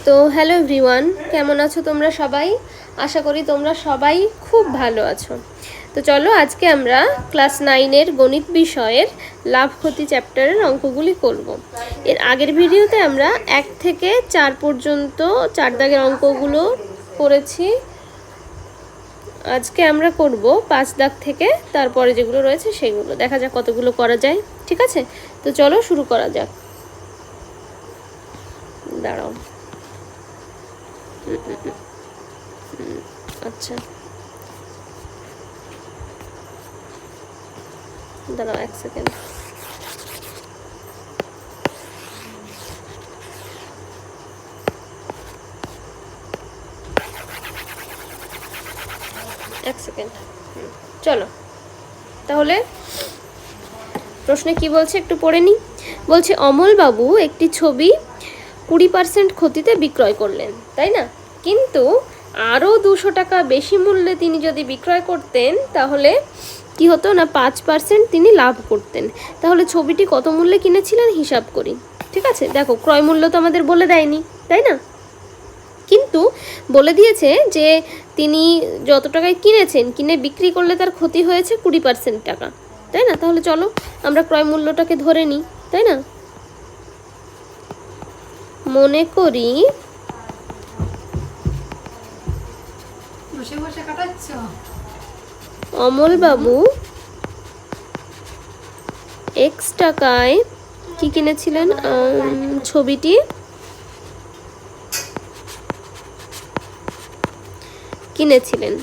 তো hello everyone, কেমন আছো তোমরা সবাই? আশা করি তোমরা সবাই খুব ভালো আছো। তো চলো আজকে আমরা ক্লাস 9-এর গণিত বিষয়ের লাভ ক্ষতি চ্যাপ্টারের অঙ্কগুলি করব। এর আগের ভিডিওতে আমরা 1 থেকে 4 পর্যন্ত 4 দাগের অঙ্কগুলো করেছি। আজকে আমরা করব 5 দাগ থেকে তারপরে যেগুলো রয়েছে সেগুলো। দেখা যাক কতগুলো করা যায়। ঠিক আছে, তো চলো শুরু করা যাক। দাঁড়াও, আচ্ছা দাঁড়াও 1 সেকেন্ড। চলো তাহলে প্রশ্নে কি বলছে একটু পড়ে নিই। বলছে অমলবাবু একটি ছবি 20% ক্ষতিতে বিক্রয় করলেন, তাই না? কিন্তু আরও 200 টাকা বেশি মূল্যে তিনি যদি বিক্রয় করতেন তাহলে কি হতো না, 5% তিনি লাভ করতেন। তাহলে ছবিটি কত মূল্যে কিনেছিলেন হিসাব করি। ঠিক আছে, দেখো ক্রয় মূল্য তো আমাদের বলে দেয়নি, তাই না? কিন্তু বলে দিয়েছে যে তিনি যত টাকায় কিনেছেন, কিনে বিক্রি করলে তার ক্ষতি হয়েছে 20% টাকা, তাই না? তাহলে চলো আমরা ক্রয় মূল্যটাকে ধরে নিই, তাই না? মনে করি অমলবাবু X টাকায় কি কিনেছিলেন, ছবিটি কিনেছিলেন।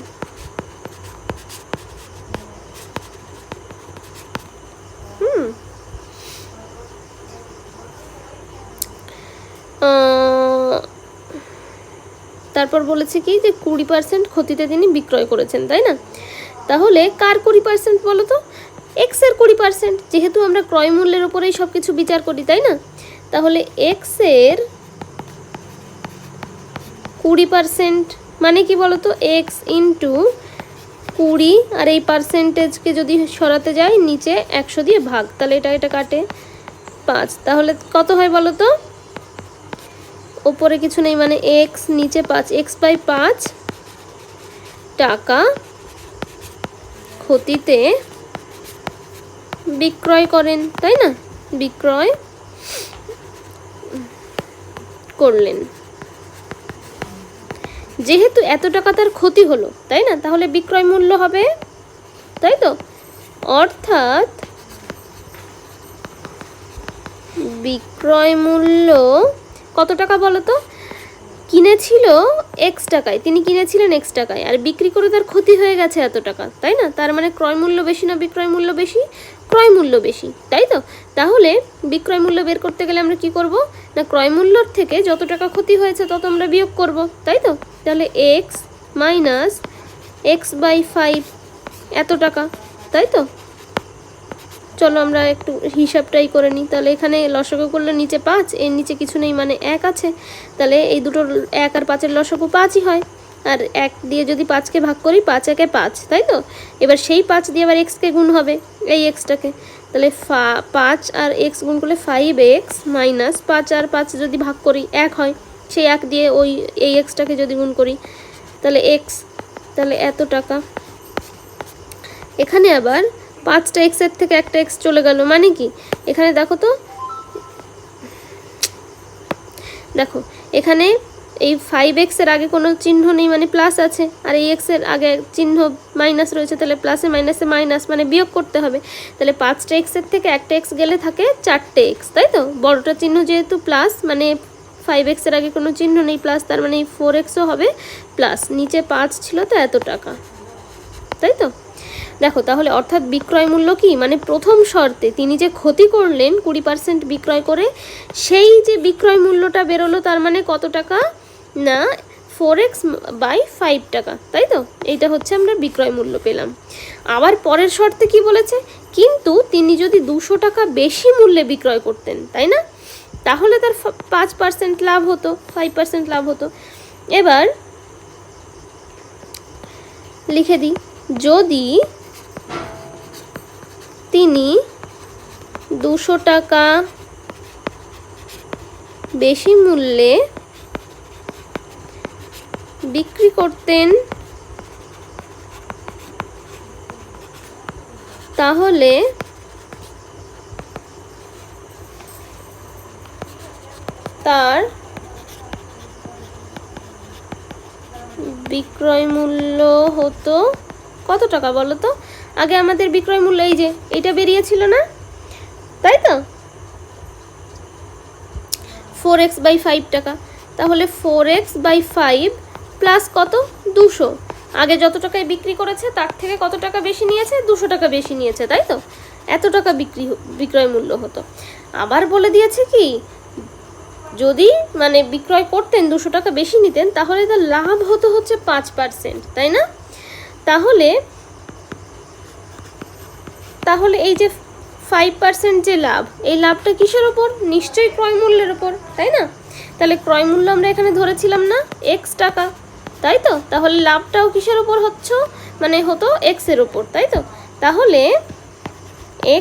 তারপর বলেছে কি যে 20% ক্ষতিতে তিনি বিক্রয় করেছেন, তাই না? তাহলে কার 20% বলো তো? এক্স এর 20%, যেহেতু আমরা ক্রয় মূল্যের উপরেই সব কিছু বিচার করি, তাই না? তাহলে এক্স এর 20% মানে কি বলো তো? এক্স ইন্টু 20, আর এই পার্সেন্টেজকে যদি সরাতে যাই নিচে 100 দিয়ে ভাগ, তাহলে এটা কাটে 5। তাহলে কত হয় বলো তো? ওপরে কিছু নেই মানে এক্স, নিচে 5, x/5 টাকা ক্ষতিতে বিক্রয় করেন, তাই না? বিক্রয় করলেন। যেহেতু এত টাকা তার ক্ষতি হলো, তাই না? তাহলে বিক্রয় মূল্য হবে, তাই তো? অর্থাৎ বিক্রয় মূল্য কত টাকা বলো তো? কিনেছিল এক্স টাকায়, তিনি কিনেছিলেন এক্স টাকায়, আর বিক্রি করে তার ক্ষতি হয়ে গেছে এত টাকা, তাই না? তার মানে ক্রয় মূল্য বেশি না বিক্রয় মূল্য বেশি? ক্রয় মূল্য বেশি, তাই তো? তাহলে বিক্রয় মূল্য বের করতে গেলে আমরা কি করব না, ক্রয় মূল্যর থেকে যত টাকা ক্ষতি হয়েছে তত আমরা বিয়োগ করব, তাই তো? তাহলে এক্স মাইনাস x/5 এত টাকা, তাই তো? চলো আমরা একটু হিসাবটাই করে নিই। তাহলে এখানে লসাগু করলে নিচে 5, এর নিচে কিছু নেই মানে 1 আছে, তাহলে এই দুটোর 1 আর 5-এর লসাগু 5ই হয়। আর 1 দিয়ে যদি 5কে ভাগ করি, 5 × 1 = 5, তাই তো? এবার সেই 5 দিয়ে আবার এক্সকে গুণ হবে, এই এক্সটাকে। তাহলে 5 আর এক্স গুণ করলে 5x মাইনাস 5 আর 5 যদি ভাগ করি 1 হয়, সেই 1 দিয়ে এই এক্সটাকে যদি গুণ করি তাহলে এক্স, তাহলে এত টাকা। এখানে আবার 5টা এক্সের থেকে একটা এক্স চলে গেল, মানে কি এখানে দেখো তো, দেখো এখানে এই 5x এর আগে কোনো চিহ্ন নেই মানে প্লাস আছে, আর এই x এর আগে চিহ্ন মাইনাস রয়েছে, তাহলে প্লাসে মাইনাসে মাইনাস মানে বিয়োগ করতে হবে। তাহলে 5টা এক্সের থেকে একটা এক্স গেলে থাকে 4টে এক্স, তাই তো? বড়টা চিহ্ন যেহেতু প্লাস, মানে 5x এর আগে কোনো চিহ্ন নেই প্লাস, তার মানে 4xও হবে প্লাস, নিচে 5 ছিল তো এত টাকা, তাই তো? দেখো তাহলে অর্থাৎ বিক্রয় মূল্য কি, মানে প্রথম শর্তে তিনি যে ক্ষতি করলেন 20% বিক্রয় করে, সেই যে বিক্রয় মূল্যটা বেরোলো তার মানে কত টাকা না, 4x/5 টাকা, তাই তো? এইটা হচ্ছে আমরা বিক্রয় মূল্য পেলাম। আবার পরের শর্তে কি বলেছে, কিন্তু তিনি যদি 200 টাকা বেশি মূল্যে বিক্রয় করতেন, তাই না? তাহলে তার 5% লাভ হতো, 5% লাভ হতো। এবার লিখে দিই, যদি তিনি 200 টাকা বেশি মূল্যে বিক্রি করতেন তাহলে তার বিক্রয় মূল্য হতো কত টাকা বলো তো? আগে আমাদের বিক্রয় মূল্য এই যে এটা বেরিয়েছিল না, তাই তো? 4x/5 টাকা। তাহলে 4x/5 প্লাস কত? 200। আগে যত টাকায় বিক্রি করেছে তার থেকে কত টাকা বেশি নিয়েছে? 200 টাকা বেশি নিয়েছে, তাই তো? এত টাকা বিক্রয় মূল্য হতো। আবার বলে দিয়েছে কি, যদি মানে বিক্রয় করতেন 200 টাকা বেশি নিতেন তাহলে তার লাভ হতো হচ্ছে 5%, তাই না? তাহলে এই যে 5% যে লাভ, এই লাভটা কিসের ওপর? নিশ্চয়ই ক্রয় মূল্যের ওপর, তাই না? তাহলে ক্রয় মূল্য আমরা এখানে ধরেছিলাম না x টাকা, তাই তো? তাহলে লাভটাও কিসের ওপর হচ্ছে? মানে হতো x এর ওপর, তাই তো? তাহলে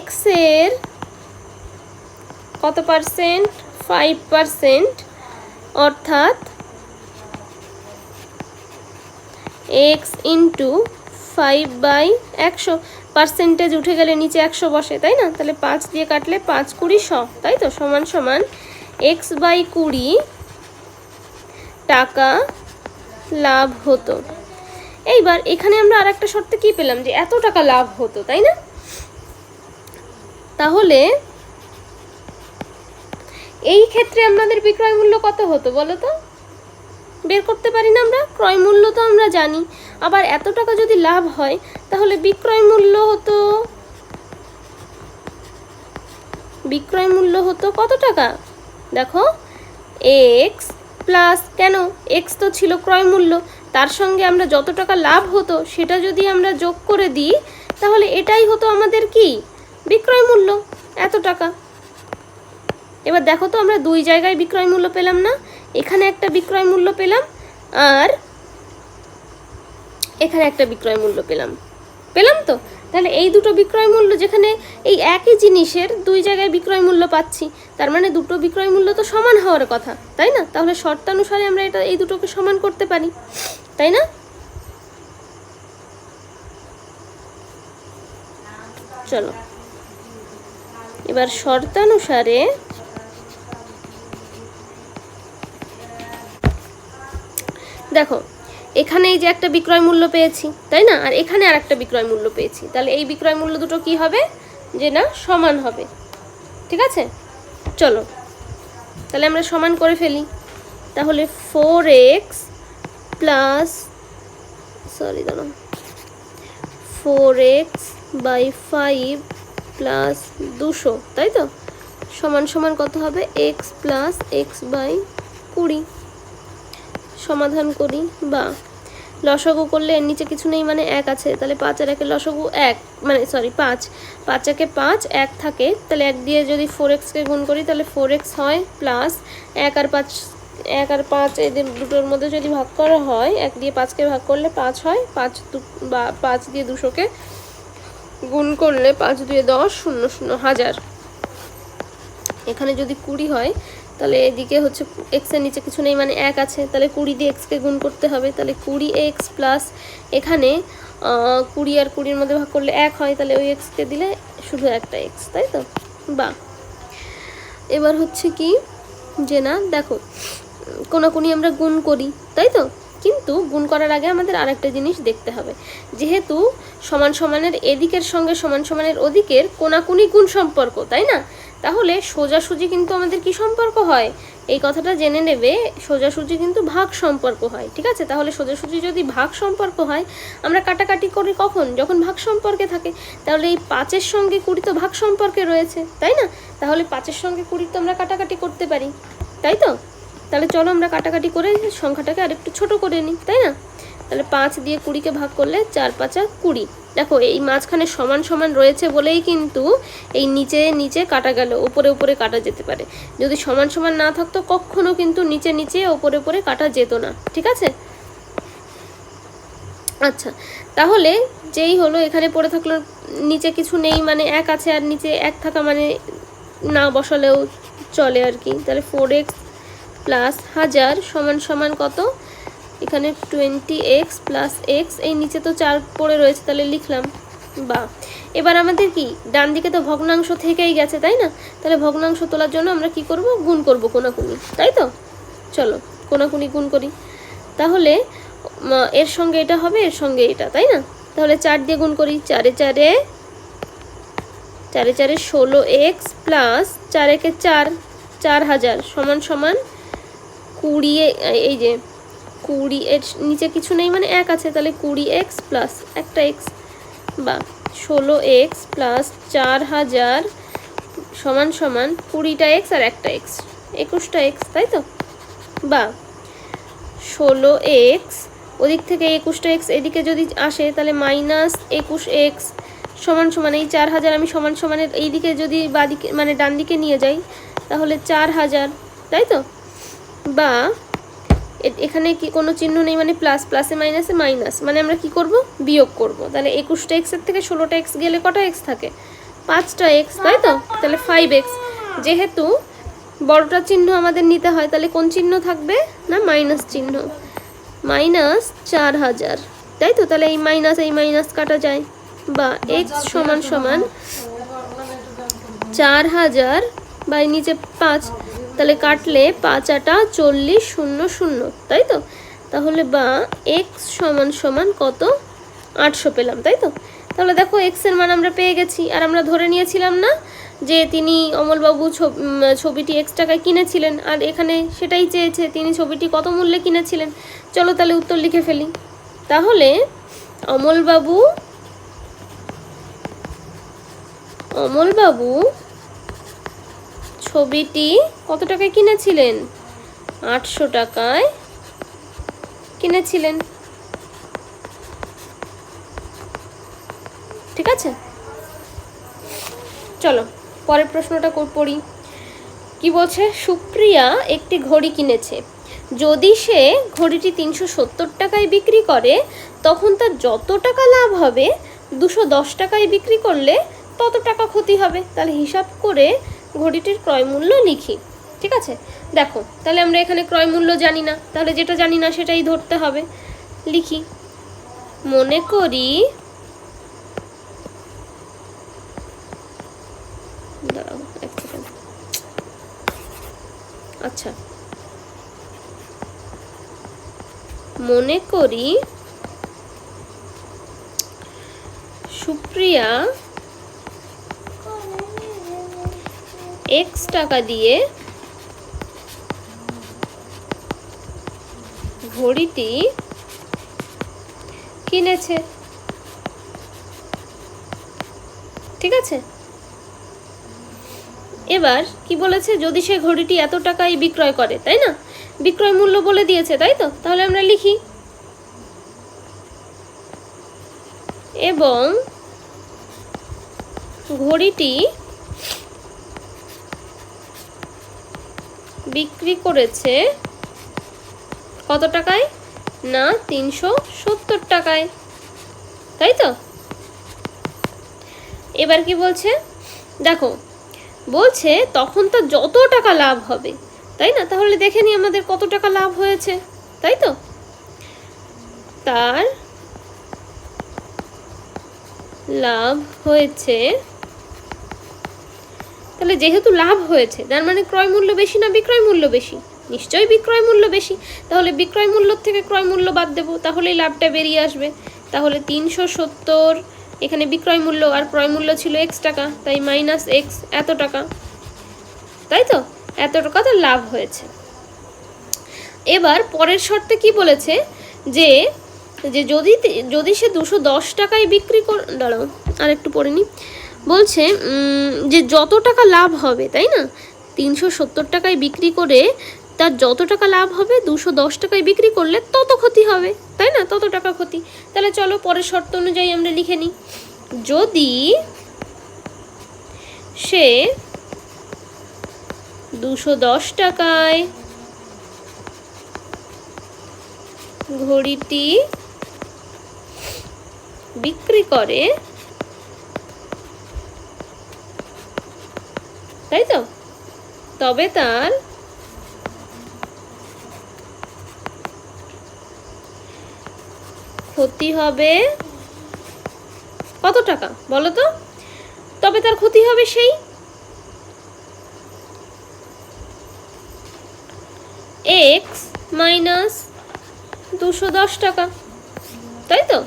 x এর কত পার্সেন্ট? 5%, অর্থাৎ x ইন্টু 5/100। পার্সেন্টেজ উঠে গেলে নিচে 100 বসে, তাই না? তাহলে 5 দিয়ে কাটলে 5 20 100, তাই তো? সমান সমান x/20 টাকা লাভ হতো। এইবার এখানে আমরা আর একটা শর্তে কি পেলাম? যে এত টাকা লাভ হতো, তাই না? তাহলে এই ক্ষেত্রে আমাদের বিক্রয় মূল্য কত হতো বলো তো? বের করতে পারি না আমরা? ক্রয় মূল্য তো আমরা জানি, আবার এত টাকা যদি লাভ হয় তাহলে বিক্রয় মূল্য হতো কত টাকা? দেখো, x প্লাস, কেন x তো ছিল ক্রয় মূল্য, তার সঙ্গে আমরা যত টাকা লাভ হতো সেটা যদি আমরা যোগ করে দিই তাহলে এটাই হতো আমাদের কি? বিক্রয় মূল্য, এত টাকা। এবার দেখো তো, আমরা দুই জায়গায় বিক্রয় মূল্য পেলাম না? এখানে একটা বিক্রয় মূল্য পেলাম আর এখানে একটা বিক্রয় মূল্য পেলাম তো? তাহলে এই দুটো বিক্রয় মূল্য, যেখানে এই একই জিনিসের দুই জায়গায় বিক্রয় মূল্য পাচ্ছি, তার মানে দুটো বিক্রয় মূল্য তো সমান হওয়ার কথা, তাই না? তাহলে শর্তানুসারে আমরা এই দুটোকে সমান করতে পারি, তাই না? চলো এবার শর্তানুসারে দেখো, এখানে এই যে একটা বিক্রয় মূল্য পেয়েছি, তাই না? আর এখানে আর একটা বিক্রয় মূল্য পেয়েছি, তাহলে এই বিক্রয় মূল্য দুটো কি হবে? যে না, সমান হবে, ঠিক আছে? চলো তাহলে আমরা সমান করে ফেলি। তাহলে 4x প্লাস 4x/5 প্লাস 200, তাই তো? সমান সমান কত হবে? x plus x/20। সমাধান করি, বা লসাগু করলে এর নিচে কিছু নেই মানে 1 আছে, তাহলে 5 আর 1 লসাগু 1, মানে সরি 5 একে 5, 1 থাকে, তাহলে 1 দিয়ে যদি 4xকে গুণ করি তাহলে 4x হয়, প্লাস 1 আর 5 এদের দুটোর মধ্যে যদি ভাগ করা হয়, 1 দিয়ে 5কে ভাগ করলে 5 হয়, 5 দিয়ে 200কে গুণ করলে 5 দিয়ে 10, 0 0 1000। এখানে যদি 20 হয় তাহলে এদিকে হচ্ছে x এর নিচে কিছু নেই মানে 1 আছে, তাহলে 20 দিয়ে x কে গুণ করতে হবে, তাহলে 20x প্লাস এখানে 20 আর 20-র মধ্যে ভাগ করলে 1 হয়, তাহলে ওই x কে দিলে শুধু একটা x, তাই তো? বা এবার হচ্ছে কি, যে না দেখো, কোনাকুনি আমরা গুণ করি, তাই তো? কিন্তু গুণ করার আগে আমাদের আরেকটা জিনিস দেখতে হবে, যেহেতু সমান সমানের এদিকের সঙ্গে সমান সমানের ওদিকের কোনাকুনি গুণ সম্পর্ক, তাই না? তাহলে সোজাসুজি কিন্তু আমাদের কি সম্পর্ক হয়? এই কথাটা জেনে নেবে, সোজাসুজি কিন্তু ভাগ সম্পর্ক হয়, ঠিক আছে? তাহলে সোজাসুজি যদি ভাগ সম্পর্ক হয়, আমরা কাটাকাটি করি কখন? যখন ভাগ সম্পর্কে থাকে। তাহলে এই 5-এর সঙ্গে 20 তো ভাগ সম্পর্কে রয়েছে, তাই না? তাহলে 5-এর সঙ্গে 20 তো আমরা কাটাকাটি করতে পারি, তাই তো? তাহলে চলো আমরা কাটাকাটি করে সংখ্যাটাকে আরেকটু ছোট করে নিই, তাই না? তাহলে 5 দিয়ে 20কে ভাগ করলে 4 5 20। দেখো, এই মাঝখানে সমান সমান রয়েছে বলেই কিন্তু এই নিচে নিচে কাটা গেল, উপরে উপরে কাটা যেতে পারে। যদি সমান সমান না থাকতো কখনো কিন্তু নিচে নিচে উপরে উপরে কাটা যেত না, ঠিক আছে? আচ্ছা, তাহলে যেই হলো এখানে পড়ে থাকলো নিচে কিছু নেই মানে 1 আছে, আর নিচে 1 থাকা মানে না বসালেও চলে আর কি। তাহলে 4x প্লাস 1000 সমান সমান কত? এখানে 20x প্লাস এক্স, এই নিচে তো 4 পড়ে রয়েছে, তাহলে লিখলাম। বা এবার আমাদের কি ডান দিকে তো ভগ্নাংশ থেকেই গেছে, তাই না? তাহলে ভগ্নাংশ তোলার জন্য আমরা কি করব, গুণ করব কোনাকুনি, তাই তো? চলো কোনাকুনি গুণ করি। তাহলে এর সঙ্গে এটা হবে, এর সঙ্গে এটা, তাই না? তাহলে 4 দিয়ে গুণ করি, 4 4 16x প্লাস 4 একে 4, 4000 সমান সমান 20, এই যে 20 এর নিচে কিছু নেই মানে 1 আছে, তাহলে 20x প্লাস একটা x, বা 16x প্লাস 4000 সমান সমান 20টা x আর একটা x, 21টা x, তাই তো? বা 16x ওদিক থেকে 21টা x এদিকে যদি আসে, তাহলে মাইনাস 21x সমান সমান এই 4000 আমি সমান সমানের এই দিকে যদি বাদিকে মানে ডান দিকে নিয়ে যাই, তাহলে 4000, তাই তো? বা এখানে কি কোনো চিহ্ন নেই মানে প্লাস, প্লাসে মাইনাসে মাইনাস, মানে আমরা কি করব, বিয়োগ করব। তাহলে 21টা x এর থেকে 16টা x গেলে কটা x থাকে, 5টা x, তাই তো? তাহলে 5x। যেহেতু বড়টা চিহ্ন আমাদের নিতে হয়, তাহলে কোন চিহ্ন থাকবে না, মাইনাস চিহ্ন, মাইনাস 4000, তাই তো? তাহলে এই মাইনাস কাটা যায়, বা x সমান সমান 4000 বা নিচে 5, তাহলে কাটলে 5 8 40 0 0, তাই তো? তাহলে বা x সমান সমান কত, 800 পেলাম, তাই তো? তাহলে দেখো x এর মান আমরা পেয়ে গেছি। আর আমরা ধরে নিয়েছিলাম না যে তিনি অমলবাবু ছবিটি x টাকায় কিনেছিলেন, আর এখানে সেটাই চেয়েছে, তিনি ছবিটি কত মূল্যে কিনেছিলেন। চলো তাহলে উত্তর লিখে ফেলি। তাহলে অমলবাবু ছবিটি কত টাকায় কিনেছিলেন, 800 টাকায় কিনেছিলেন, ঠিক আছে? চলো পরের প্রশ্নটা পড়ি। কি বলছে, সুপ্রিয়া একটি ঘড়ি কিনেছে। যদি সে ঘড়িটি 370 টাকায় বিক্রি করে, তখন তার যত টাকা লাভ হবে 210 টাকায় বিক্রি করলে তত টাকা ক্ষতি হবে। তাহলে হিসাব করে ঘড়িটির ক্রয় মূল্য লিখি, ঠিক আছে? দেখো তাহলে আমরা এখানে ক্রয় মূল্য জানি না, তাহলে যেটা জানি না সেটাই ধরতে হবে। লিখি, মনে করি দাঁড়াও এক সেকেন্ড, আচ্ছা মনে করি সুপ্রিয়া x টাকা দিয়ে ঘড়িটি কিনেছে, ঠিক আছে? এবার কি বলেছে, যদি সে ঘড়িটি এত টাকায় বিক্রয় করে, তাই না? বিক্রয় মূল্য বলে দিয়েছে, তাই তো? তাহলে আমরা লিখি, এবং ঘড়িটি বিক্রি করেছে কত টাকায়, না 370 টাকায়, তাই তো? এবার কি বলছে দেখো, বলছে তখন তার যত টাকা লাভ হবে, তাই না? তাহলে দেখে নি আমাদের কত টাকা লাভ হয়েছে, তাই তো? তার লাভ হয়েছে, তাহলে যেহেতু লাভ হয়েছে তার মানে ক্রয় মূল্য বেশি না বিক্রয় মূল্য বেশি, নিশ্চয়ই বিক্রয় মূল্য বেশি। তাহলে বিক্রয় মূল্য থেকে ক্রয় মূল্য বাদ দেবো, তাহলেই লাভটা বেরিয়ে আসবে। তাহলে 370 এখানে বিক্রয় মূল্য আর ক্রয় মূল্য ছিল x টাকা, তাই মাইনাস x এত টাকা, তাই তো? এত টাকা তো লাভ হয়েছে। এবার পরের শর্তে কি বলেছে, যে যদি সে 210 টাকায় বিক্রি করে, দাঁড়াও আর একটু পড়ে নি, বলছে যে যত টাকা লাভ হবে, তাই না? 370 টাকায় বিক্রি করে তার যত টাকা লাভ হবে 210 টাকায় বিক্রি করলে তত ক্ষতি হবে, তাই না? তত টাকা ক্ষতি। তাহলে চলো পরের শর্ত অনুযায়ী আমরা লিখে নিই, যদি সে 210 টাকায় ঘড়িটি বিক্রি করে, তাই তো? তবে তার ক্ষতি হবে কত টাকা বলো তো? তবে তার ক্ষতি হবে সেই এক্স মাইনাস 210 টাকা, তাই তো?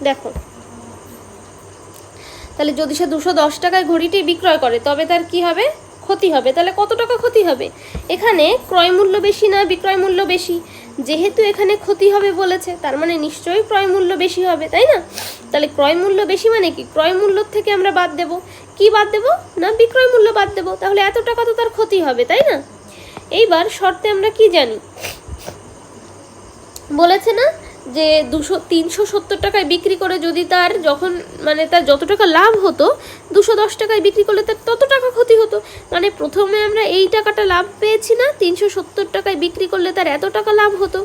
দেখো তাহলে যদি সে 210 টাকায় ঘড়িটি বিক্রয় করে তবে তার কি হবে? ক্ষতি হবে। তাহলে কত টাকা ক্ষতি হবে? এখানে ক্রয় মূল্য বেশি না বিক্রয় মূল্য বেশি? যেহেতু এখানে ক্ষতি হবে বলেছে তার মানে নিশ্চয়ই ক্রয় মূল্য বেশি হবে, তাই না? তাহলে ক্রয় মূল্য বেশি মানে কি? ক্রয় মূল্য থেকে আমরা বাদ দেব কি? বাদ দেব না বিক্রয় মূল্য বাদ দেব। তাহলে এত টাকা তো তার ক্ষতি হবে, তাই না? এইবার শর্তে আমরা কি জানি? বলেছে না যে 370 টাকায় বিক্রি করে যদি তার যখন মানে তার যত টাকা লাভ হতো 210 টাকায় বিক্রি করলে তার তত টাকা ক্ষতি হতো। মানে প্রথমে আমরা এই টাকাটা লাভ পেয়েছি না, 370 টাকায় বিক্রি করলে তার এত টাকা লাভ হতো।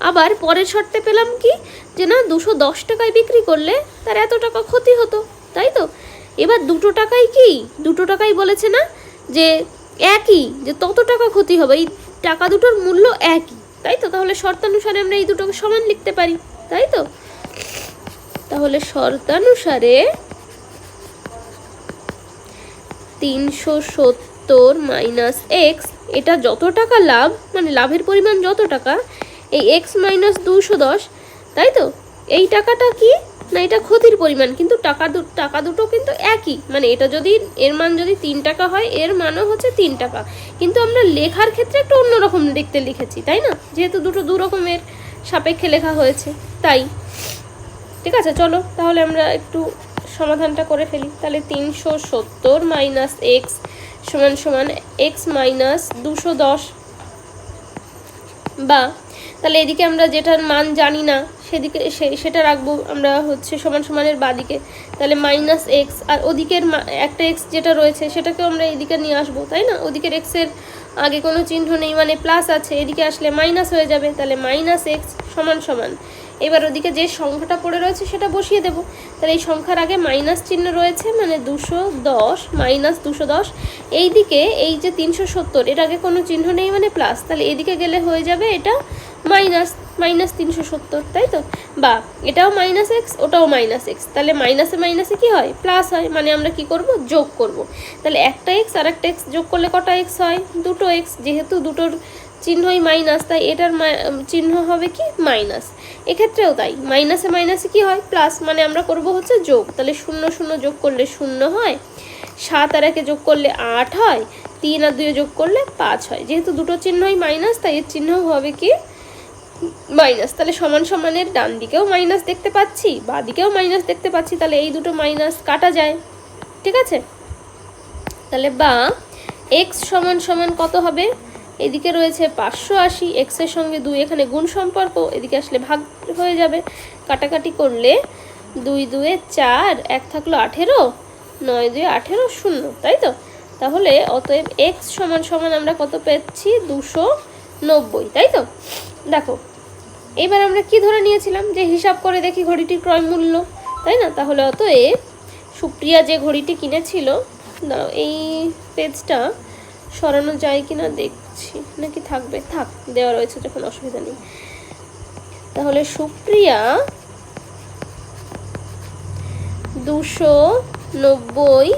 আবার পরের শর্তে পেলাম কি যে না 210 টাকায় বিক্রি করলে তার এত টাকা ক্ষতি হতো, তাই তো? এবার দুটো টাকাই কি? দুটো টাকাই বলেছে না যে একই, যে তত টাকা ক্ষতি হবে, এই টাকা দুটোর মূল্য একই, তাই তো? তাহলে শর্তানুসারে আমরা এই দুটোকে সমান লিখতে পারি, তাই তো? তাহলে শর্তানুসারে 370 মাইনাস এক্স, এটা যত টাকা লাভ মানে লাভের পরিমাণ যত টাকা, এই এক্স মাইনাস 210, তাই তো? এই টাকাটা কি না এটা ক্ষতির পরিমাণ, কিন্তু টাকা দুটো কিন্তু একই। মানে এটা যদি এর মান যদি 3 টাকা হয় এর মানও হচ্ছে 3 টাকা, কিন্তু আমরা লেখার ক্ষেত্রে একটু অন্যরকম দেখতে লিখেছি, তাই না? যেহেতু দুটো দু রকমের সাপেক্ষে লেখা হয়েছে তাই। ঠিক আছে, চলো তাহলে আমরা একটু সমাধানটা করে ফেলি। তাহলে 370 মাইনাস এক্স সমান সমান এক্স মাইনাস 210, বা তাহলে এদিকে আমরা যেটার মান জানি না সেদিকে সেটা রাখবো আমরা হচ্ছে সমান সমানের বাদিকে। তাহলে মাইনাস এক্স, আর ওদিকের একটা এক্স যেটা রয়েছে সেটাকেও আমরা এদিকে নিয়ে আসবো, তাই না? ওদিকের এক্সের আগে কোনো চিহ্ন নেই মানে প্লাস আছে, এদিকে আসলে মাইনাস হয়ে যাবে। তাহলে মাইনাস এক্স সমান সমান, এবার ওদিকে যে সংখ্যাটা পড়ে রয়েছে সেটা বসিয়ে দেবো। তাহলে এই সংখ্যার আগে মাইনাস চিহ্ন রয়েছে মানে 210 মাইনাস 210, এই দিকে এই যে 370 এর আগে কোনো চিহ্ন নেই মানে প্লাস, তাহলে এদিকে গেলে হয়ে যাবে এটা মাইনাস 370, তাই তো? বা এটাও মাইনাস এক্স ওটাও মাইনাস এক্স, তাহলে মাইনাসে মাইনাসে কি হয়? প্লাস হয়। মানে আমরা কি করব? যোগ করব। তাহলে একটা এক্স আর একটা এক্স যোগ করলে কটা এক্স হয়? দুটো এক্স। যেহেতু দুটোর চিহ্নই মাইনাস তাই এটার চিহ্ন হবে কি? মাইনাস। এক্ষেত্রেও তাই, মাইনাসে মাইনাসে কি হয়? প্লাস। মানে আমরা করব হচ্ছে যোগ। তাহলে 0 0 যোগ করলে 0 হয়, 7 আর 1 যোগ করলে 8 হয়, 3 আর 2 যোগ করলে 5 হয়। যেহেতু দুটো চিহ্নই মাইনাস তাই এর চিহ্ন হবে কি? মাইনাস। তাহলে সমান সমানের ডান দিকেও মাইনাস দেখতে পাচ্ছি বা দিকেও মাইনাস দেখতে পাচ্ছি, তাহলে এই দুটো মাইনাস কাটা যায়। ঠিক আছে, তাহলে বা এক্স সমান সমান কত হবে? এদিকে রয়েছে 580, এক্সের সঙ্গে 2 এখানে গুণ সম্পর্ক, এদিকে আসলে ভাগ হয়ে যাবে। কাটাকাটি করলে 2 2 4, 1 থাকলো 18, 9 2 18, 0, তাই তো? তাহলে অতএব এক্স সমান সমান আমরা কত পেয়েছি? 290, তাই তো? দেখো এবার আমরা কি ধরে নিয়েছিলাম যে হিসাব করে দেখি ঘড়িটির ক্রয় মূল্য, তাই না? তাহলে অতএব সুপ্রিয়া যে ঘড়িটি কিনেছিল, দাঁড়াও এই পেজটা সরানো যায় কিনা দেখছি, নাকি থাকবে? থাক, দেওয়া রয়েছে যখন অসুবিধা নেই। তাহলে সুপ্রিয়া 290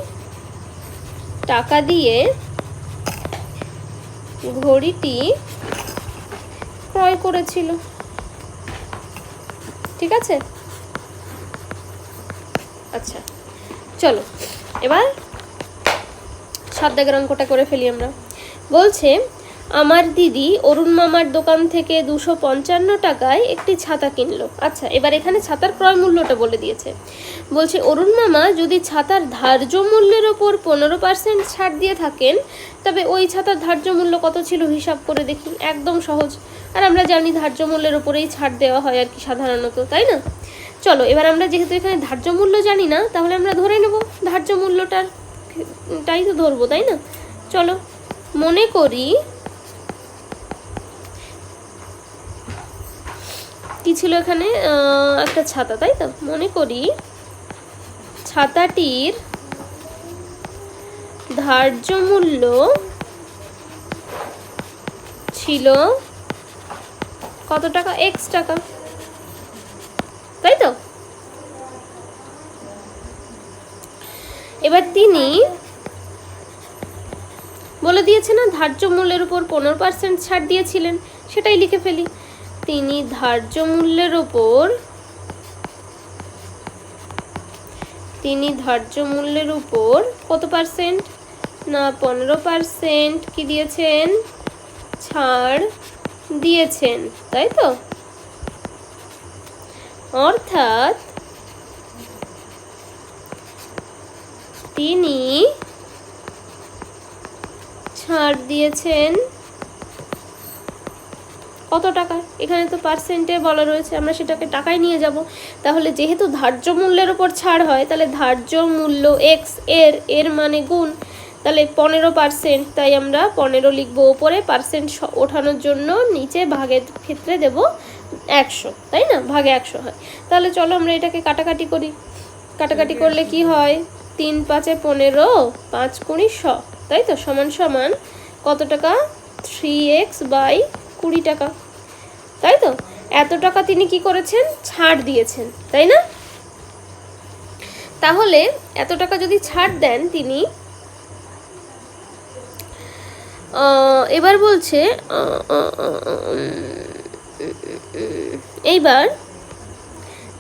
টাকা দিয়ে ঘড়িটি ক্রয় করেছিল। ঠিক আছে, আচ্ছা চলো এবার 7 দাগের অঙ্কটা করে ফেলি আমরা। বলছে আমার দিদি অরুণ মামার দোকান থেকে 255 টাকায় একটি ছাতা কিনলো। আচ্ছা, এবার এখানে ছাতার ক্রয় মূল্যটা বলে দিয়েছে। বলছে অরুণ মামা যদি ছাতার ধার্য মূল্যের ওপর 15% ছাড় দিয়ে থাকেন, তবে ওই ছাতার ধার্য মূল্য কত ছিল হিসাব করে দেখি। একদম সহজ, আর আমরা জানি ধার্য মূল্যের ওপরেই ছাড় দেওয়া হয় আর কি সাধারণত, তাই না? চলো, এবার আমরা যেহেতু এখানে ধার্য মূল্য জানি না, তাহলে আমরা ধরে নেব ধার্য মূল্যটাই তো ধরবো, তাই না? চলো, মনে করি কি ছিল এখানে, একটা ছাতা, তাই তো? মনে করি ছাতাটির ধার্য মূল্য ছিল কত টাকা? x টাকা, তাই তো? এবার তিনি বলে দিয়েছে না ধার্য মূল্যের উপর 15% ছাড় দিয়েছিলেন, সেটাই লিখে ফেলি। তিনি ধার্য মূল্যের উপর কত পার্সেন্ট? না, 15% কি দিয়েছেন? ছাড় দিয়েছেন, তাই তো? অর্থাৎ তিনি ছাড় দিয়েছেন কত টাকা? এখানে তো পার্সেন্টে বলা রয়েছে, আমরা সেটাকে টাকায় নিয়ে যাব। তাহলে যেহেতু ধার্য মূল্যের উপর ছাড় হয়, তাহলে ধার্য মূল্য এক্স এর মানে গুণ, তাহলে 15%, তাই আমরা 15 লিখবো ওপরে, পার্সেন্ট ওঠানোর জন্য নিচে ভাগের ক্ষেত্রে দেব 100, তাই না? ভাগে 100 হয়। তাহলে চলো আমরা এটাকে কাটাকাটি করি। কাটাকাটি করলে কি হয়? 3 5 15, 5 20 100, তাই তো? সমান সমান কত টাকা? 3x বাই 20 টাকা, তাই তো? এত টাকা তিনি কি করেছেন? ছাড় দিয়েছেন, তাই না? তাহলে এত টাকা যদি ছাড় দেন তিনি, এবার বলছে এইবার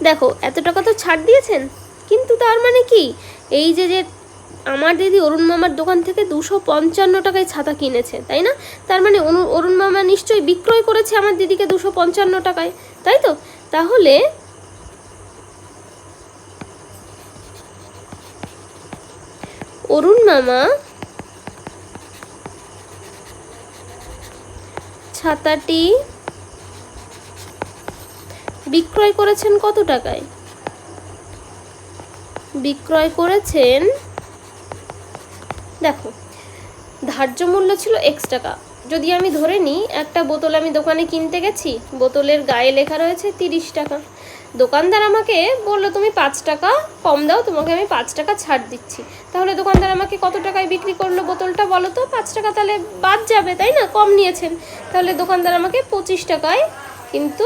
দেখো এত টাকা তো ছাড় দিয়েছেন, কিন্তু তার মানে কি এই যে আমার দিদি অরুণ মামার দোকান থেকে 255 টাকায় ছাতা কিনেছে, তাই না? তার মানে অরুণ মামা নিশ্চয়ই বিক্রয় করেছে আমার দিদিকে 255 টাকায়, তাই তো? তাহলে অরুণ মামা ছাতাটি বিক্রয় করেছেন কত টাকায়? বিক্রয় করেছেন, দেখো ধার্য মূল্য ছিল x টাকা। যদি আমি ধরে নিই একটা বোতল আমি দোকানে কিনতে গেছি, বোতলের গায়ে লেখা রয়েছে 30 টাকা। দোকানদার আমাকে বললো তুমি 5 টাকা কম দাও, তোমাকে আমি 5 টাকা ছাড় দিচ্ছি। তাহলে দোকানদার আমাকে কত টাকায় বিক্রি করলো বোতলটা বলো তো? 5 টাকা তাহলে বাদ যাবে, তাই না? কম নিয়েছেন। তাহলে দোকানদার আমাকে 25 টাকায় কিন্তু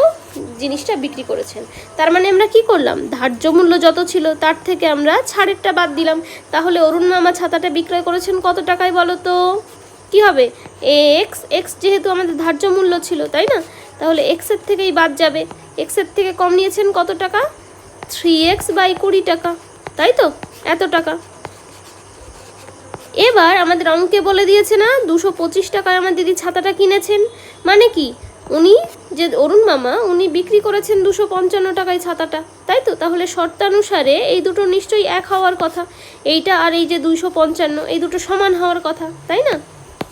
জিনিসটা বিক্রি করেছেন। তার মানে আমরা কি করলাম? ধার্য মূল্য যত ছিল তার থেকে আমরা ছাড়েরটা বাদ দিলাম। তাহলে অরুণ মামা ছাতাটা বিক্রয় করেছেন কত টাকায় বলো তো? কি হবে? এক্স যেহেতু আমাদের ধার্য মূল্য ছিল, তাই না? তাহলে এক্সের থেকেই বাদ যাবে। এক্সের থেকে কম নিয়েছেন কত টাকা? 3x বাই 20 টাকা, তাই তো? এত টাকা। এবার আমাদের অঙ্কে বলে দিয়েছে না 225 টাকায় আমার দিদি ছাতাটা কিনেছেন, মানে কি উনি যে অরুণ মামা উনি বিক্রি করেছেন 255 টাকায় ছাতাটা, তাই তো? তাহলে শর্তানুসারে এই দুটো নিশ্চয়ই এক হওয়ার কথা, এইটা আর এই যে 255 এই দুটো সমান হওয়ার কথা, তাই না?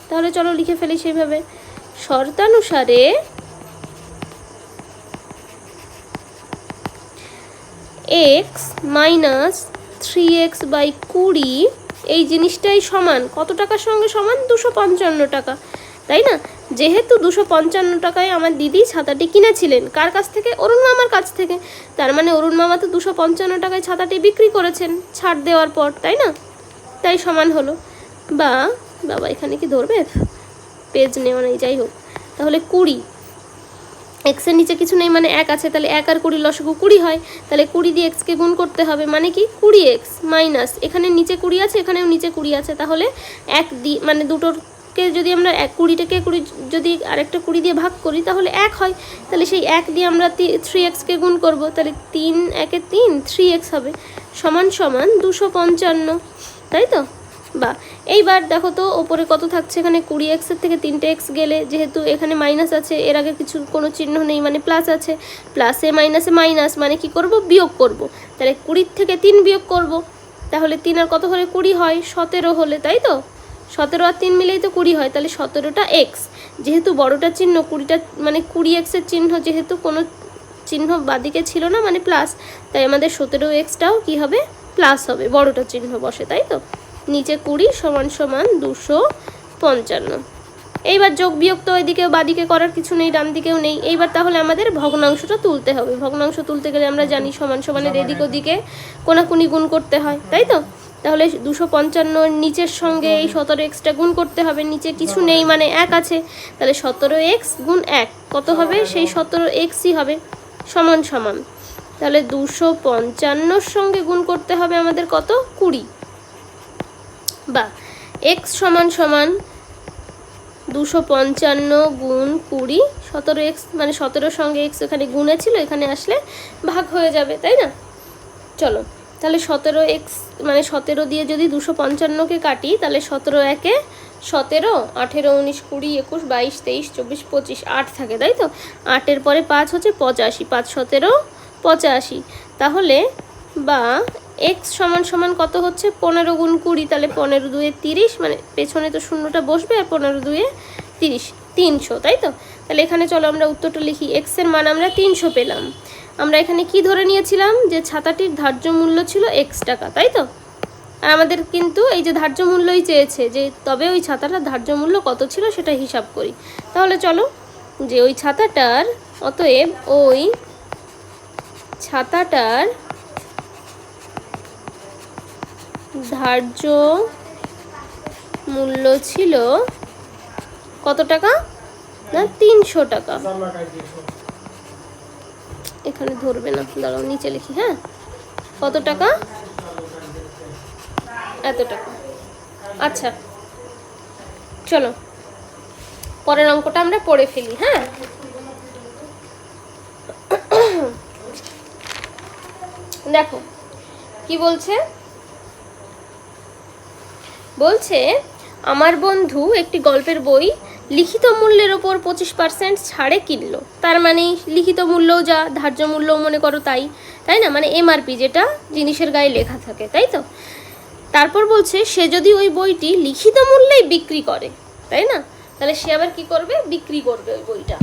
তাহলে চলো লিখে ফেলি সেইভাবে। শর্তানুসারে x মাইনাস 3x বাই 20 এই জিনিসটাই সমান কত টাকার সঙ্গে সমান? 255 টাকা, তাই না? যেহেতু 255 টাকায় আমার দিদি ছাতাটি কিনেছিলেন, কার কাছ থেকে? অরুণ মামার কাছ থেকে। তার মানে অরুণ মামা তো 255 টাকায় ছাতাটি বিক্রি করেছেন ছাড় দেওয়ার পর, তাই না? তাই সমান হলো, বা বাবা এখানে কি ধরবে? পেজ নেওয়া নেই, যাই হোক। তাহলে 20, এক্সের নিচে কিছু নেই মানে 1 আছে, তাহলে 1 আর 20 লসাগু 20 হয়। তাহলে 20 দিয়ে এক্সকে গুণ করতে হবে, মানে কি 20x মাইনাস এখানে নিচে 20 আছে, এখানেও নিচে 20 আছে, তাহলে 1 দিয়ে মানে দুটোকে যদি আমরা 20টাকে 20 যদি আরেকটা 20 দিয়ে ভাগ করি তাহলে 1 হয়। তাহলে সেই 1 দিয়ে আমরা 3xকে গুণ করব, তাহলে 3 1 এ 3 3x হবে, সমান সমান 255, তাই তো? বা এইবার দেখো তো ওপরে কত থাকছে, এখানে 20x এর থেকে 3x গেলে যেহেতু এখানে মাইনাস আছে, এর আগে কিছু কোনো চিহ্ন নেই মানে প্লাস আছে, প্লাসে মাইনাসে মাইনাস মানে কি করব, বিয়োগ করব। তাহলে 20 থেকে 3 বিয়োগ করব, তাহলে 3 আর কত হলে 20 হয়, 17 হলে, তাই তো 17 আর 3 মিলেই তো 20 হয়, তাহলে 17টা এক্স। যেহেতু বড়টা চিহ্ন 20টা মানে 20x এর চিহ্ন, যেহেতু কোনো চিহ্ন বাদিকে ছিল না মানে প্লাস, তাই আমাদের 17xটাও কী হবে, প্লাস হবে, বড়টা চিহ্ন বসে, তাই তো। নিচে 20 সমান সমান 255। এইবার যোগ বিয়োগ তো ওইদিকে বাদিকে করার কিছু নেই, ডান দিকেও নেই। এইবার তাহলে আমাদের ভগ্নাংশটা তুলতে হবে। ভগ্নাংশ তুলতে গেলে আমরা জানি সমান সমানের এদিক ওদিকে কোনাকুনি গুণ করতে হয়, তাই তো। তাহলে 255 নিচের সঙ্গে এই 17xটা গুণ করতে হবে, নিচে কিছু নেই মানে 1 আছে, তাহলে 17x গুণ 1 কত হবে, সেই 17xই হবে, সমান সমান। তাহলে 255 সঙ্গে গুণ করতে হবে আমাদের কত, 20, বা x সমান সমান 255 গুণ 20, 17x মানে 17 সঙ্গে x এখানে গুণে ছিল, এখানে আসলে ভাগ হয়ে যাবে, তাই না। চলো তাহলে 17x মানে 17 দিয়ে যদি 255কে কাটি, তাহলে 17 একে 17, 18, 19, 20, 21, 22, 23, 24, 25, 8 থাকে, তাই তো। 8-এর পরে 5 হচ্ছে 85, 5 17 85। তাহলে বা x সমান সমান কত হচ্ছে, 15 গুণ 20, তাহলে 15 2 30, মানে পেছনে তো শূন্যটা বসবে, আর 15 2 30, 300, তাই তো। তাহলে এখানে চলো আমরা উত্তরটা লিখি। x এর মান আমরা 300 পেলাম। আমরা এখানে কি ধরে নিয়েছিলাম, যে ছাতাটির ধার্য মূল্য ছিল x টাকা, তাই তো। আর আমাদের কিন্তু এই যে ধার্য মূল্যই চেয়েছে, যে তবে ওই ছাতাটার ধার্য মূল্য কত ছিল সেটা হিসাব করি। তাহলে চলো, যে ওই ছাতাটার, অতএব ওই ছাতাটার ধার্য মূল্য ছিল কত টাকা, না 300 টাকা। এখানে ধরবে না, দাঁড়াও নিচে লিখি, হ্যাঁ, কত টাকা, এত টাকা। আচ্ছা চলো পরের অঙ্কটা আমরা পড়ে ফেলি, হ্যাঁ। দেখো কি বলছে, বলছে আমার বন্ধু একটি গল্পের বই লিখিত মূল্যের ওপর 25% ছাড়ে কিনলো। তার মানে লিখিত মূল্যও যা, ধার্য মূল্যও মনে করো তাই, তাই না, মানে এমআরপি যেটা জিনিসের গায়ে লেখা থাকে, তাই তো। তারপর বলছে সে যদি ওই বইটি লিখিত মূল্যেই বিক্রি করে, তাই না, তাহলে সে আবার কি করবে, বিক্রি করবে ওই বইটা,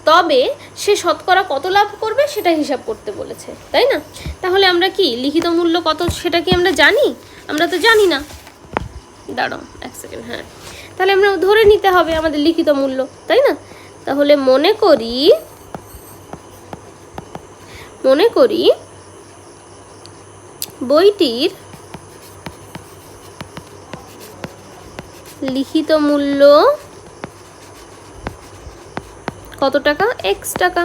তবে সে শতকরা কত লাভ করবে সেটা হিসাব করতে বলেছে, তাই না। তাহলে আমরা কি লিখিত মূল্য কত সেটা কি আমরা জানি, আমরা তো জানি না। দাঁড়াও 1 সেকেন্ড, হ্যাঁ, তাহলে আমরা ধরে নিতে হবে আমাদের লিখিত মূল্য, তাই না। তাহলে মনে করি বইটির লিখিত মূল্য কত টাকা, x টাকা।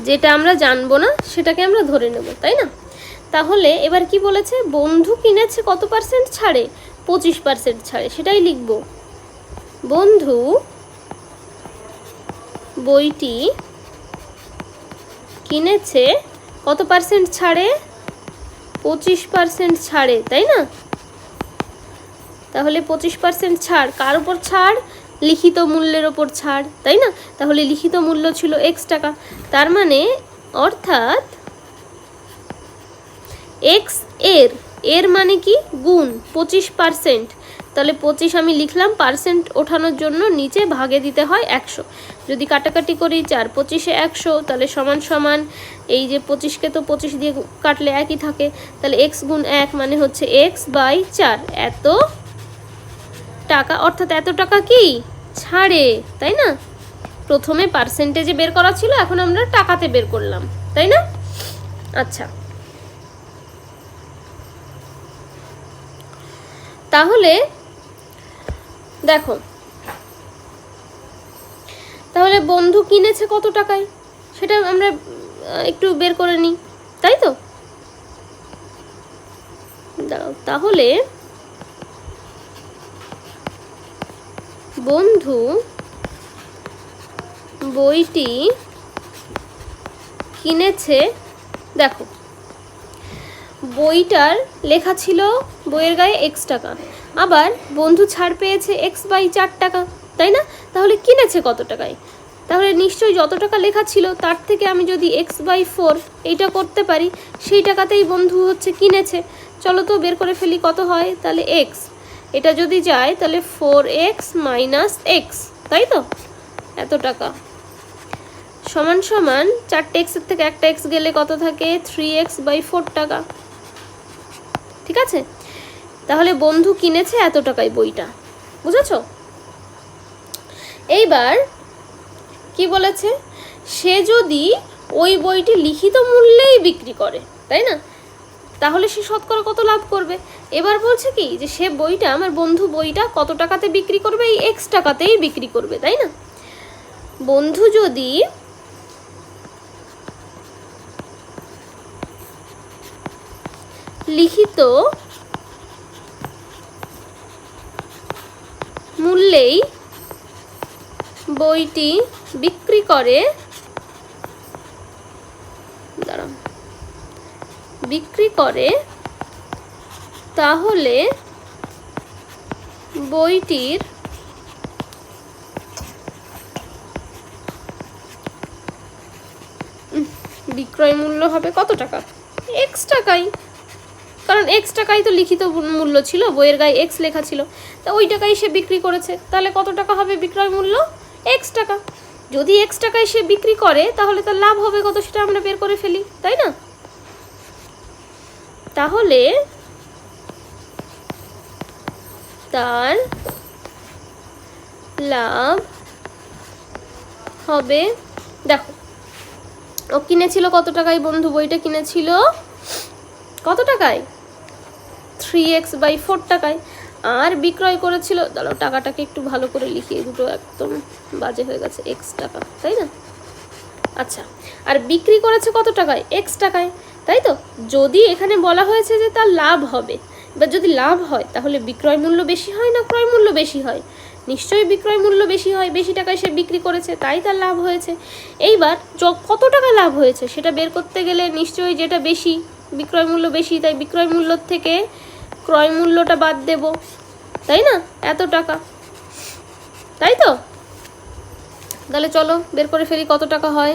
যেটা আমরা জানবো না সেটাকে আমরা ধরে নেব, তাই না। তাহলে এবার কি বলেছে, বন্ধু কিনেছে কত পার্সেন্ট ছাড়ে, 25% ছাড়ে, সেটাই লিখব। বন্ধু বইটি কিনেছে কত পার্সেন্ট ছাড়ে, 25% ছাড়ে, তাই না। তাহলে 25% ছাড়, কার উপর ছাড়, লিখিত মূল্যের ওপর ছাড়, তাই না। তাহলে লিখিত মূল্য ছিল x টাকা, তার মানে অর্থাৎ x এর মানে কি, গুণ 25%, তাহলে 25 আমি লিখলাম, পার্সেন্ট ওঠানোর জন্য নিচে ভাগে দিতে হয় 100। যদি কাটাকাটি করি 4 25-এ 100, তাহলে সমান সমান এই যে 25কে তো 25 দিয়ে কাটলে একই থাকে, তাহলে x গুণ 1 মানে হচ্ছে x/4, এত টাকা, অর্থাৎ এত টাকা কি ছাড়ে, তাই না। প্রথমে পার্সেন্টেজে বের করা ছিল, এখন আমরা টাকাতে বের করলাম, তাই না। আচ্ছা তাহলে দেখো, তাহলে বন্ধু কিনেছে কত টাকায় সেটা আমরা একটু বের করে নিই, তাই তো। দাঁড়াও, তাহলে বন্ধু বইটি কিনেছে, দেখো বইটার লেখা ছিল বইয়ের গায়ে এক্স টাকা, আবার বন্ধু ছাড় পেয়েছে x/4 টাকা, তাই না? তাহলে কিনেছে কত টাকায়? তাহলে নিশ্চয়ই যত টাকা লেখা ছিল তার থেকে আমি যদি x/4 এইটা করতে পারি, সেই টাকাতেই বন্ধু হচ্ছে কিনেছে। চলো তো বের করে ফেলি কত হয়। তাহলে x, এটা যদি যায় তাহলে 4x - x, তাই তো? এত টাকা সমান সমান 4টে এক্সের থেকে একটা এক্স গেলে কত থাকে? 3x/4 টাকা। ঠিক আছে, তাহলে বন্ধু কিনেছে এত টাকায় বইটা, বুঝেছো? এইবার কি বলেছে, সে যদি ওই বইটি লিখিত মূল্যেই বিক্রি করে, তাই না, তাহলে সে শতকরা কত লাভ করবে? এবার বলছে কি যে সে বইটা, আমার বন্ধু বইটা কত টাকাতে বিক্রি করবে? এই এক্স টাকাতেই বিক্রি করবে, তাই না? বন্ধু যদি লিখিত মূল্যেই বইটি বিক্রি করে, তাহলে বইটির বিক্রয় মূল্য হবে কত টাকা? এক্স টাকাই, কারণ এক্স টাকাই তো লিখিত মূল্য ছিল, বইয়ের গায়ে এক্স লেখা ছিল, তা ওই টাকাই সে বিক্রি করেছে। তাহলে কত টাকা হবে বিক্রয় মূল্য? এক্স টাকা। যদি এক্স টাকায় সে বিক্রি করে তাহলে তার লাভ হবে কত, সেটা আমরা বের করে ফেলি, তাই না? তাহলে তার লাভ হবে, দেখো ও কিনেছিল কত টাকায়? বন্ধু বইটা কিনেছিল কত টাকায়? 3x/4 টাকায়। আর বিক্রয় করেছিল, দাঁড়াও টাকাটাকে একটু ভালো করে লিখি, দুটো একদম বাজে হয়ে গেছে, এক্স টাকা, তাই না? আচ্ছা, আর বিক্রি করেছে কত টাকায়? এক্স টাকায়, তাই তো? যদি এখানে বলা হয়েছে যে তার লাভ হবে, এবার যদি লাভ হয় তাহলে বিক্রয় মূল্য বেশি হয় না ক্রয় মূল্য বেশি হয়? নিশ্চয়ই বিক্রয় মূল্য বেশি হয়, বেশি টাকায় সে বিক্রি করেছে, তাই তার লাভ হয়েছে। এইবার কত টাকা লাভ হয়েছে সেটা বের করতে গেলে নিশ্চয়ই যেটা বেশি, বিক্রয় মূল্য বেশি, তাই বিক্রয় মূল্য থেকে ক্রয় মূল্যটা বাদ দেব, তাই না? এত টাকা, তাই তো? তাহলে চলো বের করে ফেলি কত টাকা হয়।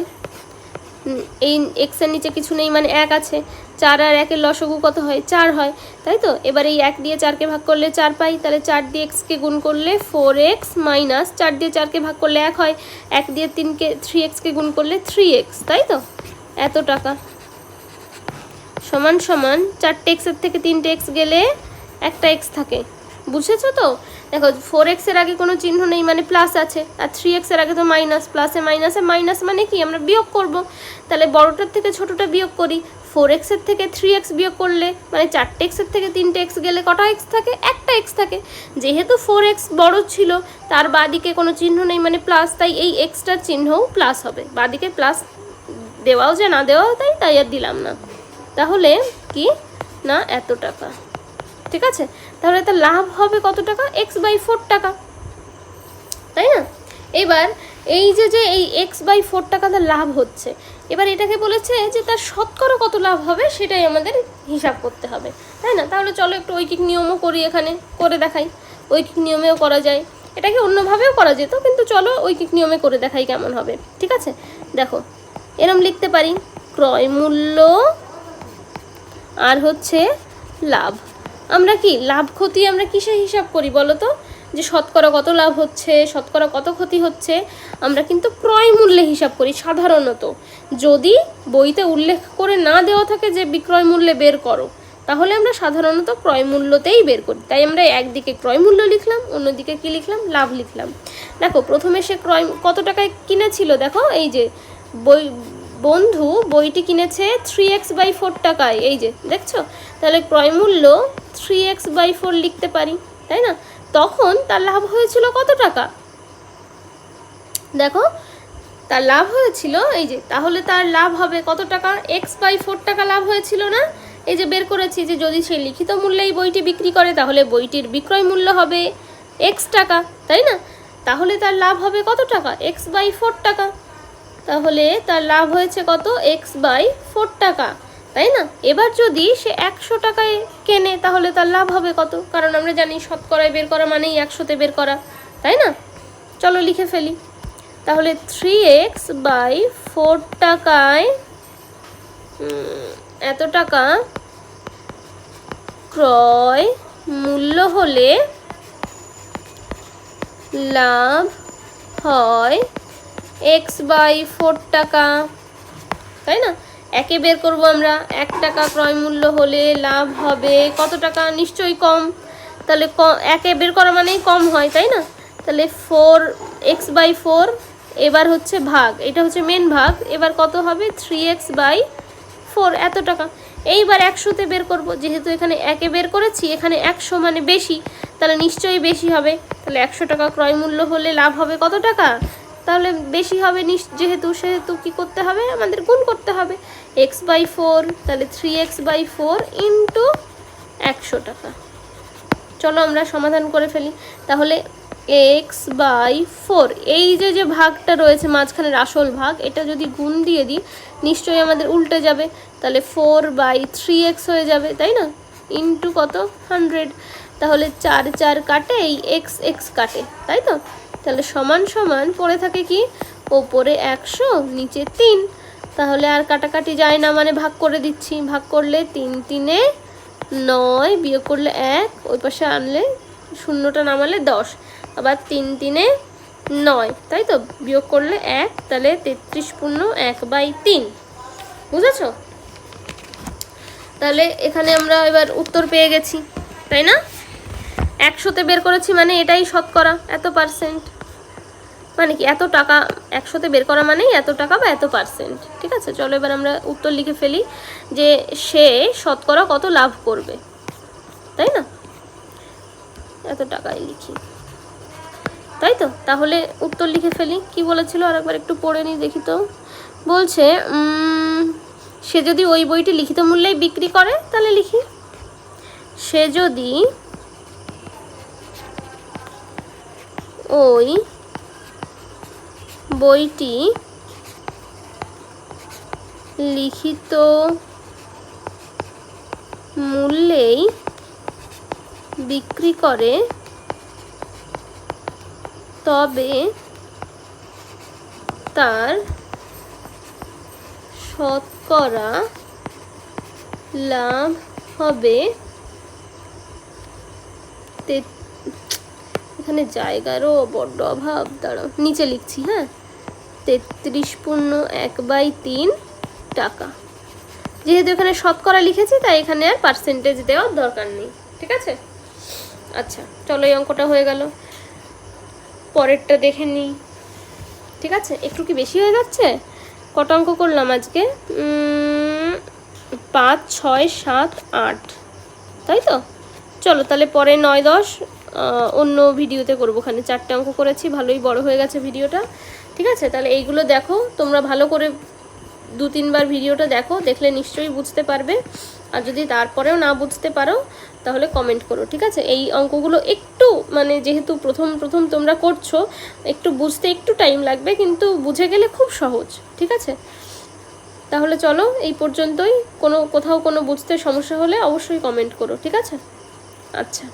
এই এক্সের নিচে কিছু নেই মানে 1 আছে, 4 আর 1-এর লসগু কত হয়? 4 হয়, তাই তো? এবার এই 1 দিয়ে 4কে ভাগ করলে 4 পাই, তাহলে 4 দিয়ে এক্সকে গুণ করলে 4x মাইনাস 4 দিয়ে 4কে ভাগ করলে 1 হয়, 1 দিয়ে 3xকে গুণ করলে 3x, তাই তো? এত টাকা সমান সমান 4টে এক্সের থেকে 3টে এক্স গেলে একটা এক্স থাকে, বুঝেছো তো? দেখো 4x এর আগে কোনো চিহ্ন নেই মানে প্লাস আছে, আর 3x এর আগে তো মাইনাস, প্লাসে মাইনাসে মাইনাস মানে কি আমরা বিয়োগ করব, তাহলে বড়টার থেকে ছোটটা বিয়োগ করি। 4x এর থেকে 3x বিয়োগ করলে মানে 4টে এক্সের থেকে 3টে এক্স গেলে কটা এক্স থাকে? একটা এক্স থাকে। যেহেতু 4x বড় ছিল, তার বাদিকে কোনো চিহ্ন নেই মানে প্লাস, তাই এই এক্সটার চিহ্নও প্লাস হবে, বাদিকে প্লাস দেওয়াও যে না দেওয়াও তাই আর দিলাম না। তাহলে কি না এত টাকা, ঠিক আছে? তাহলে তার লাভ হবে কত টাকা? x/4 টাকা, তাই না? এবার এই যে এই x/4 টাকা তার লাভ হচ্ছে, এবার এটাকে বলেছে যে তার শতকরা কত লাভ হবে সেটাই আমাদের হিসাব করতে হবে, তাই না? তাহলে চলো একটু ঐকিক নিয়মও করি, এখানে করে দেখাই। ঐকিক নিয়মেও করা যায়, এটাকে অন্যভাবেও করা যেত, কিন্তু চলো ঐকিক নিয়মে করে দেখাই কেমন হবে, ঠিক আছে? দেখো এরম লিখতে পারি, ক্রয় মূল্য আর হচ্ছে লাভ। আমরা কি লাভ ক্ষতি আমরা কিসে হিসাব করি বলো তো? যে শতকরা কত লাভ হচ্ছে, শতকরা কত ক্ষতি হচ্ছে, আমরা কিন্তু ক্রয় মূল্যে হিসাব করি সাধারণত। যদি বইতে উল্লেখ করে না দেওয়া থাকে যে বিক্রয় মূল্যে বের করো, তাহলে আমরা সাধারণত ক্রয় মূল্যতেই বের করি। তাই আমরা একদিকে ক্রয় মূল্য লিখলাম, অন্যদিকে কি লিখলাম? লাভ লিখলাম। দেখো প্রথমে সে কত টাকায় কিনেছিল, দেখো এই যে বন্ধু বইটি কিনেছে 3x/4 টাকায়, এই যে দেখছো, তাহলে ক্রয় মূল্য 3x/4 লিখতে পারি, তাই না? তখন তার লাভ হয়েছিল কত টাকা? দেখো তার লাভ হয়েছিল এই যে, তাহলে তার লাভ হবে কত টাকা? x/4 টাকা লাভ হয়েছিল না? এই যে বের করেছি যে যদি সে লিখিত মূল্যেই বইটি বিক্রি করে তাহলে বইটির বিক্রয় মূল্য হবে x টাকা, তাই না? তাহলে তার লাভ হবে কত টাকা? x/4 টাকা। তাহলে তার লাভ হয়েছে কত? x/4 টাকা। তাই না? এবার যদি সে 100 টাকায় কেনে তাহলে তার লাভ হবে কত, কারণ আমরা জানি শতকরায় বের করা মানেই 100-তে বের করা, তাই না? চলো লিখে ফেলি। তাহলে 3x/4 টাকায় এত টাকা ক্রয় মূল্য হলে লাভ হয় x/4 টাকা, তাই না? একে বের করব আমরা, 1 টাকা ক্রয় মূল্য হলে লাভ হবে কত টাকা? নিশ্চয়ই কম, তাহলে একে বের করা মানেই কম হয়, তাই না? তাহলে 4x/4, এবার হচ্ছে ভাগ, এটা হচ্ছে মেন ভাগ, এবার কত হবে? 3x/4 এত টাকা। এইবার 100-তে বের করব, যেহেতু এখানে একে বের করেছি, এখানে 100 মানে বেশি, তাহলে নিশ্চয়ই বেশি হবে। তাহলে 100 টাকা ক্রয় মূল্য হলে লাভ হবে কত টাকা? তাহলে বেশি হবে, সেহেতু কি করতে হবে? আমাদের গুণ করতে হবে x/4, তাহলে 3x/4 ইন্টু 100 টাকা। চলো আমরা সমাধান করে ফেলি। তাহলে x/4, এই যে ভাগটা রয়েছে মাঝখানের আসল ভাগ, এটা যদি গুণ দিয়ে দিই নিশ্চয়ই আমাদের উল্টে যাবে, তাহলে 4/3x হয়ে যাবে, তাই না? ইন্টু কত? 100। তাহলে 4 কাটে, এই x কাটে, তাই তো? তাহলে সমান সমান পড়ে থাকে কি? ওপরে 100, নিচে 3, তাহলে আর কাটাকাটি যায় না, মানে ভাগ করে দিচ্ছি। ভাগ করলে 3×3 = 9, বিয়োগ করলে 1, ওই পাশে আনলে শূন্যটা নামালে 10, আবার 3×3 = 9, তাই তো? বিয়োগ করলে 1, তাহলে 33 পূর্ণ 1/3, বুঝেছ? তাহলে এখানে আমরা এবার উত্তর পেয়ে গেছি, তাই না? 100-তে বের করেছি মানে এটাই শতকরা, এত পার্সেন্ট, মানে কি এত টাকা। 100-তে বের করা মানেই এত টাকা বা এত পার্সেন্ট, ঠিক আছে? চলো এবার আমরা উত্তর লিখে ফেলি যে সে শতকরা কত লাভ করবে, তাই না? এত টাকায় লিখি, তাই তো? তাহলে উত্তর লিখে ফেলি। কি বলেছিল আরেকবার একটু পড়ে নিই, দেখি তো। বলছে সে যদি ওই বইটি লিখিত মূল্যেই বিক্রি করে, তাহলে লিখি সে যদি ওই বইটি লিখিত মূল্যেই বিক্রি করে তবে তার শতকরা লাভ হবে, এখানে জায়গারও বড্ড অভাব, দাঁড়াও নিচে লিখছি, হ্যাঁ, 33/1/3 টাকা। যেহেতু এখানে শতকরা লিখেছি তাই এখানে আর পার্সেন্টেজ দেওয়ার দরকার নেই, ঠিক আছে? আচ্ছা চলো, এই অঙ্কটা হয়ে গেল। পরেরটা দেখে নিই, ঠিক আছে? একটু কি বেশি হয়ে যাচ্ছে? কত অঙ্ক করলাম আজকে? 5, 6, 7, 8, তাই তো? চলো তাহলে পরে 9, 10 অন্য ভিডিওতে করবো। ওখানে 4টে অঙ্ক করেছি, ভালোই বড় হয়ে গেছে ভিডিওটা, ঠিক আছে? তাহলে এইগুলো দেখো, তোমরা ভালো করে 2-3 বার ভিডিওটা দেখো, দেখলে নিশ্চয়ই বুঝতে পারবে। আর যদি তারপরেও না বুঝতে পারো তাহলে কমেন্ট করো, ঠিক আছে? এই অঙ্কগুলো একটু মানে যেহেতু প্রথম তোমরা করছো, একটু বুঝতে একটু টাইম লাগবে, কিন্তু বুঝে গেলে খুব সহজ, ঠিক আছে? তাহলে চলো এই পর্যন্তই। কোথাও কোনো বুঝতে সমস্যা হলে অবশ্যই কমেন্ট করো, ঠিক আছে? আচ্ছা।